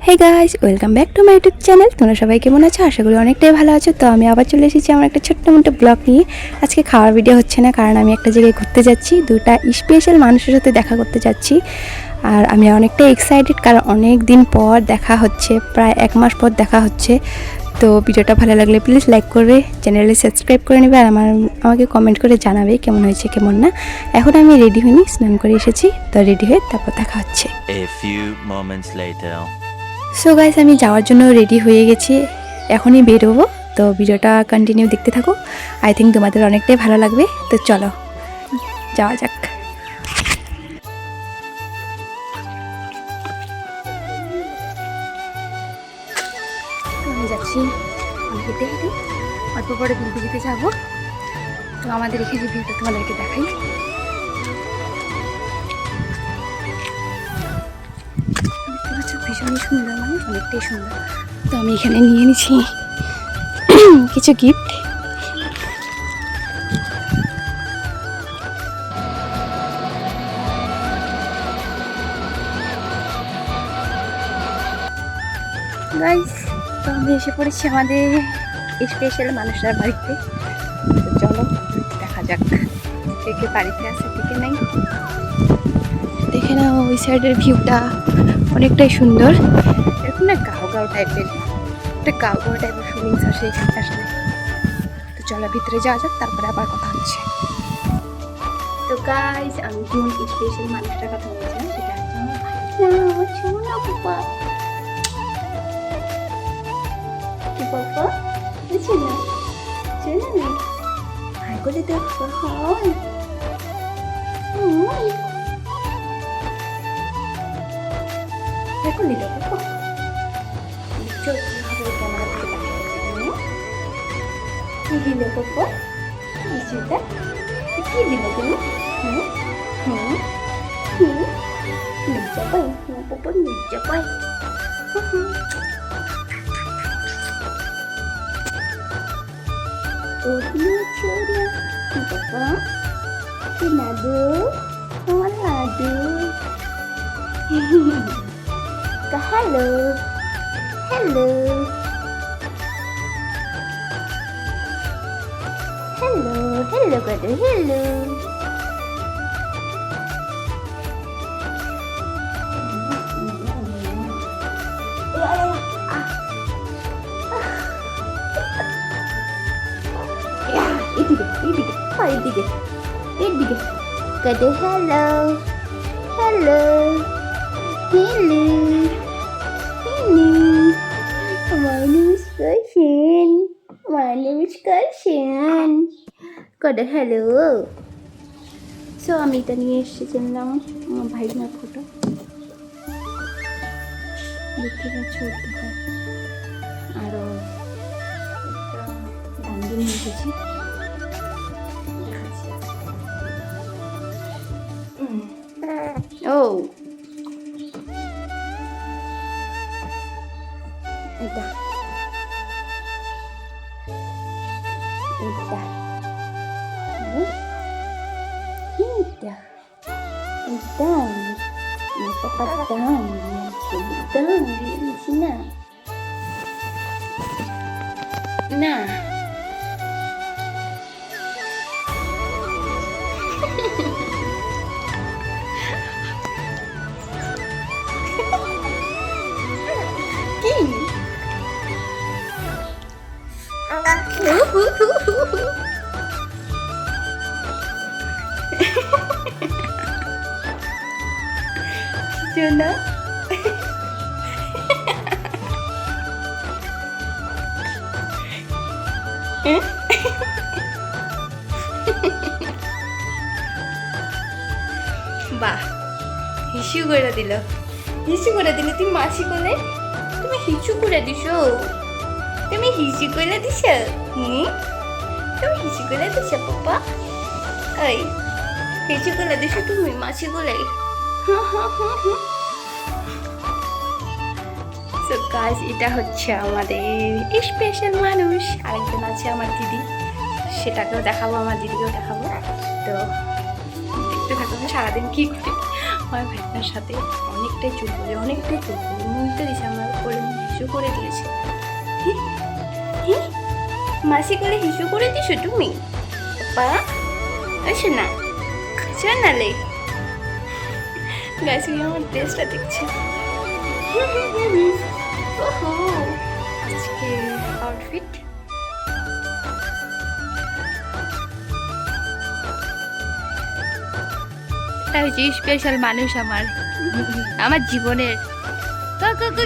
Hey guys, welcome back to my YouTube channel. তোমরা সবাই কেমন আছো? আশা করি অনেকটাই ভালো আছো। তো আমি আবার চলে এসেছি আমার একটা ছোট্ট মোটো ব্লগ নিয়ে। আজকে খাওয়ার ভিডিও হচ্ছে না, কারণ আমি একটা জায়গায় ঘুরতে যাচ্ছি, দুটা স্পেশাল মানুষের সাথে দেখা করতে যাচ্ছি। আর আমি অনেকটাই এক্সাইটেড, কারণ অনেক দিন পর দেখা হচ্ছে, প্রায় 1 মাস পর দেখা হচ্ছে। তো ভিডিওটা ভালো লাগলে প্লিজ লাইক করবে, চ্যানেলে সাবস্ক্রাইব করে নেবে, আর আমাকে কমেন্ট করে জানাবে কেমন হয়েছে কেমন না। এখন আমি রেডি হইনি, স্নান করে এসেছি, তো রেডি হয়ে তারপর দেখা হচ্ছে। A few moments later. So guys, আমি যাওয়ার জন্য রেডি হয়ে গেছি, এখনই বেরোবো। তো ভিডিওটা কন্টিনিউ দেখতে থাকো, আই থিঙ্ক তোমাদের অনেকটাই ভালো লাগবে। তো চলো যাওয়া যাক। আমি যাচ্ছি হেঁটে হেঁটে, অল্প পরে দিতে যাবো। তো আমাদের এখানে ভিউটা তোমাদেরকে দেখাই। ভীষণই সুন্দর, মানে অনেকটাই সুন্দর। তো আমি এখানে নিয়ে নিচ্ছি কিছু গিফট। গাইস, তো আমি এসে পড়েছি আমাদের স্পেশাল মানুষটার বাড়িতে। তো চলো দেখা যাক কে কে বাড়িতে আছে, কে কে নেই। দেখে নাও ওই সাইডের ভিউটা অনেকটাই সুন্দর। এরকম না গাও টাইপের, একটা গাও টাইপের ফিলিংস আসে এখানে আসলে। তো চলো ভিতরে যাওয়া যাক, তারপরে আবার কথা হচ্ছে। তো গাইস, আমি কোন স্পেশাল মানুষটার কথা বলছিলাম সেটা হচ্ছে আমার সোনা পাপা। কি পাপা? সোনা সোনা নেই, হাই করে দেখো। হয় দেখো নিল পাপা, চোখ কিভাবে ক্যামেরা থেকে তাকিয়ে কি দিল পাপা? কিছুটা কি দিল তুমি? লজ্জা পাই পাপা, লজ্জা পাই। পাপা কি লাডু, আমার laddoo. Hello hello hello hello করে হ্যালো। এদিকে এদিকে করে hello hello hello hello. My name is Karshan. My name is Karshan. করে হ্যালো। সো আমি এটা নিয়ে এসেছিলাম আমার ভাইনার ফটো, দেখতে পাচ্ছ। আরও দান্ডি নিয়ে এসেছি। ও এটা এটা এটা এটা পাপা দাম দিয়েছি না না। কি না বাহ, হিসু করে দিল, হিসু করে দিল। তুমি মাসি কোলে, তুমি হিসু করে দিছো, তুমি হিসু করে দিছ। তুমি হিসু করে দিছ পাপা, এই হিসু করে দিছ তুমি মাসি কোলে। সো গাইস, এটা হচ্ছে আমাদের স্পেশাল মানুষ। আরেকজন আছে আমার দিদি, সেটাকেও দেখাবো, আমার দিদিকেও দেখাবো। তো দেখতে থাকো সারাদিন কি করি। আমার ভাইটার সাথে অনেকটাই চুল করে মুলতে দিয়েছে, আমার করে হিসু করে দিয়েছে। হি, হি, মাসি করে হিসু করে দিছো তুমি? পা আসে না নালে গাছ আমার ড্রেসটা দেখছে। ওহো, আজকে আউটফিট এটা হচ্ছে স্পেশাল মানুষ আমার জীবনের।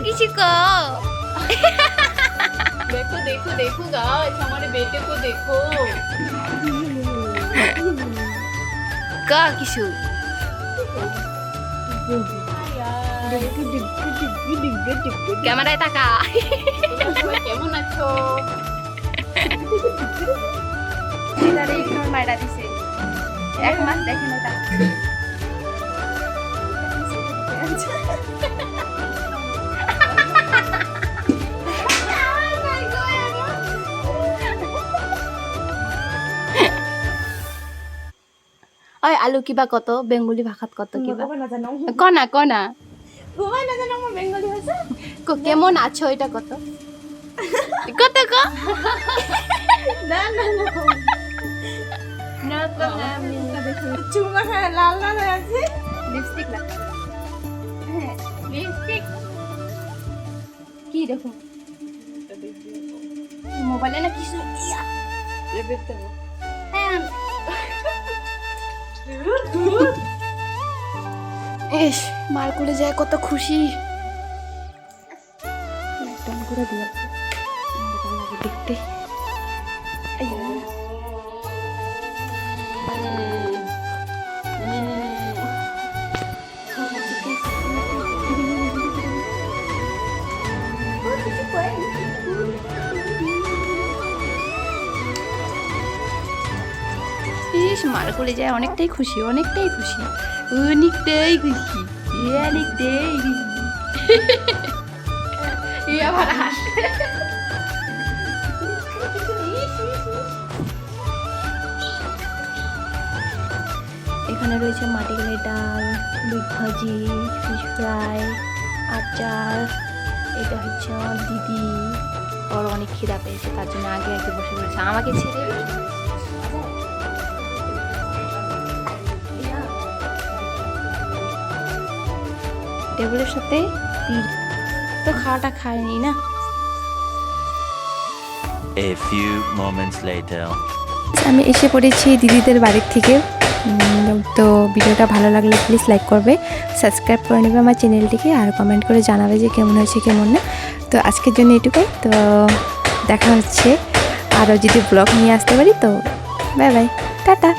কিছু देखो देखो देखो गाइस, हमारे बेटे को देखो। কিছু ক্যামেরায় তাকা। কেমন আছো? মায়েরা দিছে 1 মাস দেখেন ওটা। ওই আলু কিবা কত বেঙ্গলি ভাষাত কত কিবা কনা কনা বেঙ্গলি ভাষা কেমন আছো এটা কত কত ক না না না না তো চুমা লাল লাল হয়ে আছে। লিপস্টিক লাগা। হ্যাঁ লিপস্টিক কি দেখো মোবাইলে না কিছু ইয়া হ্যাঁ এস মার কোলে যায় কত খুশি। একদম করে দিয়ে ভালো লাগে দেখতে। ইস মার কোলে যায় অনেকটাই খুশি অনেকটাই খুশি। আবার হাসে। এখানে রয়েছে মাটিকালের ডাল, দুধ ভাজি, ফিশ ফ্রাই, আচার। এটা হচ্ছে আমার দিদি, ওর অনেক খিদা পেয়েছে তার জন্য আগে আগে বসে পড়েছে আমাকে ছেড়ে। টেবিলের সাথে তো খাওয়াটা খায়নি না। A few moments later. আমি এসে পড়েছি দিদিদের বাড়ির থেকে। তো ভিডিওটা ভালো লাগলে প্লিজ লাইক করবে, সাবস্ক্রাইব করে নেবে আমার চ্যানেলটিকে, আর কমেন্ট করে জানাবে যে কেমন হয়েছে কেমন না। তো আজকের জন্য এটুকুই। তো দেখা হচ্ছে আরও যদি ব্লগ নিয়ে আসতে পারি। তো বাই বাই, টাটা।